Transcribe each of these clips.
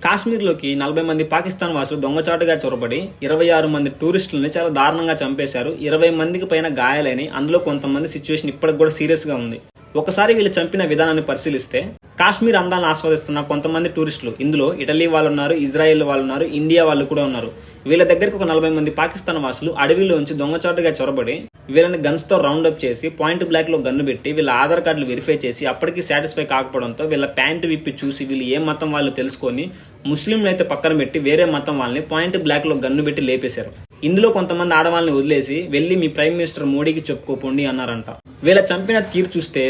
కాశ్మీర్లోకి 40 మంది పాకిస్తాన్ వాసులు దొంగచాటుగా చొరబడి 26 మంది టూరిస్టులని చాలా దారుణంగా చంపేశారు. 20 మందికి పైన గాయాలని, అందులో కొంతమంది సిచ్యువేషన్ ఇప్పటికి కూడా సీరియస్ గా ఉంది. ఒకసారి వీళ్ళు చంపిన విధానాన్ని పరిశీలిస్తే కాశ్మీర్ అందాలను ఆస్వాదిస్తున్న కొంతమంది టూరిస్టులు, ఇందులో ఇటలీ వాళ్ళు ఉన్నారు, ఇజ్రాయెల్ వాళ్ళు ఉన్నారు, ఇండియా వాళ్ళు కూడా ఉన్నారు. వీళ్ళ దగ్గరికి ఒక 40 మంది పాకిస్తాన్ వాసులు అడవిలోంచి దొంగచాటుగా చొరబడి వీళ్ళని గన్స్ తో రౌండ్ అప్ చేసి పాయింట్ బ్లాక్ లో గన్ను పెట్టి వీళ్ళ ఆధార్ కార్డులు వెరిఫై చేసి అప్పటికి సాటిస్ఫై కాకపోవడంతో వీళ్ళ ప్యాంటు విప్పి చూసి వీళ్ళు ఏ మతం వాళ్ళు తెలుసుకొని ముస్లింలు అయితే పక్కన పెట్టి వేరే మతం వాళ్ళని పాయింట్ బ్లాక్ లో గన్ను పెట్టి లేపేశారు. ఇందులో కొంతమంది ఆడవాళ్ళని వదిలేసి వెళ్లి మీ ప్రైమ్ మినిస్టర్ మోడీకి చెప్పుకోపోండి అన్నారంట. వీళ్ళ చంపిన తీరు చూస్తే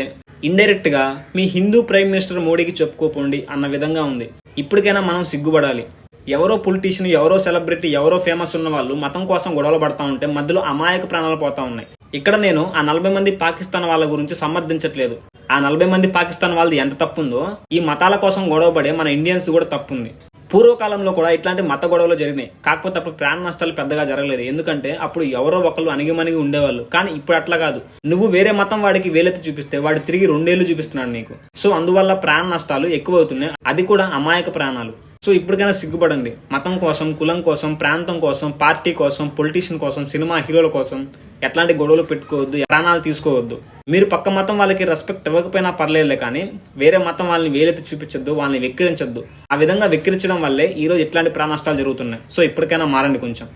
ఇండైరెక్ట్ గా మీ హిందూ ప్రైమ్ మినిస్టర్ మోడీకి చెప్పుకోపోండి అన్న విధంగా ఉంది. ఇప్పటికైనా మనం సిగ్గుపడాలి. ఎవరో పొలిటీషియన్, ఎవరో సెలబ్రిటీ, ఎవరో ఫేమస్ ఉన్న వాళ్ళు మతం కోసం గొడవలు పడతా ఉంటే మధ్యలో అమాయక ప్రాణాలు పోతా ఉన్నాయి. ఇక్కడ నేను ఆ 40 మంది పాకిస్తాన్ వాళ్ళ గురించి సమర్థించట్లేదు. ఆ 40 మంది పాకిస్తాన్ వాళ్ళది ఎంత తప్పుందో ఈ మతాల కోసం గొడవ పడే మన ఇండియన్స్ కూడా తప్పుంది. పూర్వకాలంలో కూడా ఇట్లాంటి మత గొడవలు జరిగినాయి. కాకపోతే అప్పుడు ప్రాణ నష్టాలు పెద్దగా జరగలేదు. ఎందుకంటే అప్పుడు ఎవరో ఒకళ్ళు అణిగిమణిగి ఉండేవాళ్ళు. కానీ ఇప్పుడు అట్లా కాదు. నువ్వు వేరే మతం వాడికి వేలెత్తి చూపిస్తే వాడు తిరిగి 2 ఏళ్లు చూపిస్తున్నాడు నీకు. సో అందువల్ల ప్రాణ నష్టాలు ఎక్కువ అవుతున్నాయి. అది కూడా అమాయక ప్రాణాలు. సో ఇప్పటికైనా సిగ్గుపడండి. మతం కోసం, కులం కోసం, ప్రాంతం కోసం, పార్టీ కోసం, పొలిటీషియన్ కోసం, సినిమా హీరోల కోసం ఎట్లాంటి గొడవలు పెట్టుకోవద్దు, ప్రాణాలు తీసుకోవద్దు. మీరు పక్క మతం వాళ్ళకి రెస్పెక్ట్ ఇవ్వకపోయినా పర్లేదులే, కానీ వేరే మతం వాళ్ళని వేలెత్తి చూపించొద్దు, వాళ్ళని వెక్కిరించొద్దు. ఆ విధంగా వెక్కిరించడం వల్లే ఈ రోజు ఇట్లాంటి ప్రాణ నష్టాలు జరుగుతున్నాయి. సో ఇప్పటికైనా మారండి కొంచెం.